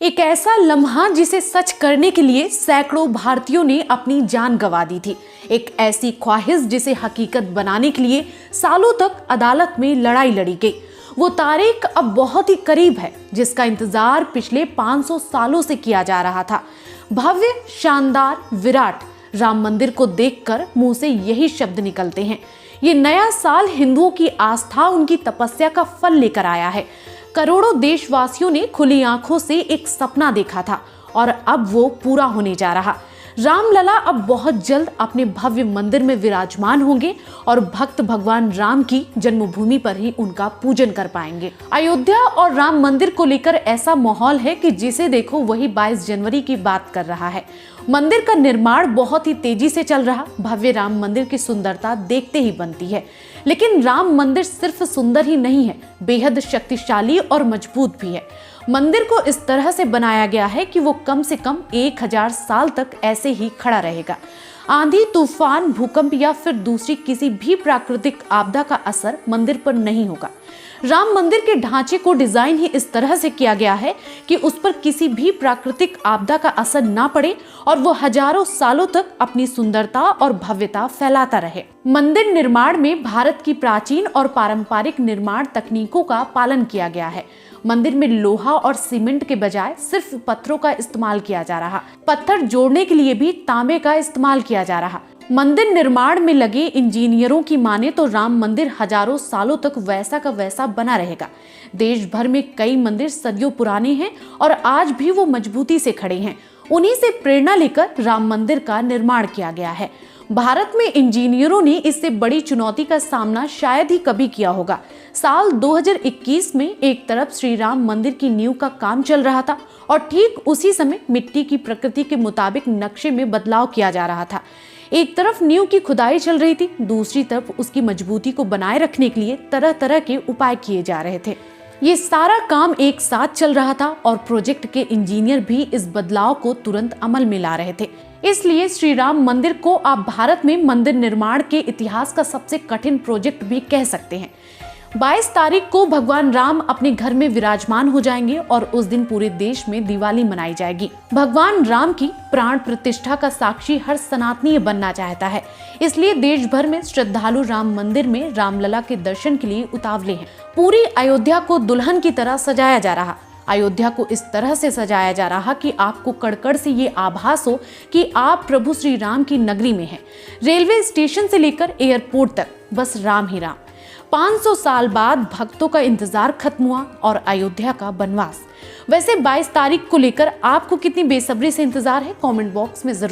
एक ऐसा लम्हा जिसे सच करने के लिए सैकड़ों भारतीयों ने अपनी जान गंवा दी थी। एक ऐसी ख्वाहिश जिसे हकीकत बनाने के लिए सालों तक अदालत में लड़ाई लड़ी गई। वो तारीख अब बहुत ही करीब है, जिसका इंतजार पिछले 500 सालों से किया जा रहा था। भव्य, शानदार, विराट राम मंदिर को देखकर मुंह से यही शब्द निकलते हैं। ये नया साल हिंदुओं की आस्था, उनकी तपस्या का फल लेकर आया है। करोड़ों देशवासियों ने खुली आंखों से एक सपना देखा था और अब वो पूरा होने जा रहा। रामलला अब बहुत जल्द अपने भव्य मंदिर में विराजमान होंगे और भक्त भगवान राम की जन्मभूमि पर ही उनका पूजन कर पाएंगे। अयोध्या और राम मंदिर को लेकर ऐसा माहौल है कि जिसे देखो वही 22 जनवरी की बात कर रहा है। मंदिर का निर्माण बहुत ही तेजी से चल रहा। भव्य राम मंदिर की सुंदरता देखते ही बनती है, लेकिन राम मंदिर सिर्फ सुंदर ही नहीं है, बेहद शक्तिशाली और मजबूत भी है। मंदिर को इस तरह से बनाया गया है कि वो कम से कम 1000 साल तक ऐसे ही खड़ा रहेगा। आंधी, तूफान, भूकंप या फिर दूसरी किसी भी प्राकृतिक आपदा का असर मंदिर पर नहीं होगा। राम मंदिर के ढांचे को डिजाइन ही इस तरह से किया गया है कि उस पर किसी भी प्राकृतिक आपदा का असर ना पड़े और वो हजारों सालों तक अपनी सुंदरता और भव्यता फैलाता रहे। मंदिर निर्माण में भारत की प्राचीन और पारंपरिक निर्माण तकनीकों का पालन किया गया है। मंदिर में लोहा और सीमेंट के बजाय सिर्फ पत्थरों का इस्तेमाल किया जा रहा। पत्थर जोड़ने के लिए भी तांबे का इस्तेमाल किया जा रहा। मंदिर निर्माण में लगे इंजीनियरों की माने तो राम मंदिर हजारों सालों तक वैसा का वैसा बना रहेगा। देश भर में कई मंदिर सदियों पुराने हैं और आज भी वो मजबूती से खड़े हैं। उन्हीं से प्रेरणा लेकर राम मंदिर का निर्माण किया गया है। भारत में इंजीनियरों ने इससे बड़ी चुनौती का सामना शायद ही कभी किया होगा। साल 2021 में एक तरफ श्री राम मंदिर की नींव का काम चल रहा था और ठीक उसी समय मिट्टी की प्रकृति के मुताबिक नक्शे में बदलाव किया जा रहा था। एक तरफ नींव की खुदाई चल रही थी, दूसरी तरफ उसकी मजबूती को बनाए रखने के लिए तरह तरह के उपाय किए जा रहे थे। ये सारा काम एक साथ चल रहा था और प्रोजेक्ट के इंजीनियर भी इस बदलाव को तुरंत अमल में ला रहे थे। इसलिए श्री राम मंदिर को आप भारत में मंदिर निर्माण के इतिहास का सबसे कठिन प्रोजेक्ट भी कह सकते हैं। 22 तारीख को भगवान राम अपने घर में विराजमान हो जाएंगे और उस दिन पूरे देश में दिवाली मनाई जाएगी। भगवान राम की प्राण प्रतिष्ठा का साक्षी हर सनातनी बनना चाहता है, इसलिए देश भर में श्रद्धालु राम मंदिर में रामलला के दर्शन के लिए उतावले हैं। पूरी अयोध्या को दुल्हन की तरह सजाया जा रहा। अयोध्या को इस तरह से सजाया जा रहा कि आपको कड़कड़ से ये आभास हो कि आप प्रभु श्री राम की नगरी में हैं। रेलवे स्टेशन से लेकर एयरपोर्ट तक बस राम ही राम। 500 साल बाद भक्तों का इंतजार खत्म हुआ और अयोध्या का बनवास। वैसे 22 तारीख को लेकर आपको कितनी बेसब्री से इंतजार है, कमेंट बॉक्स में जरूर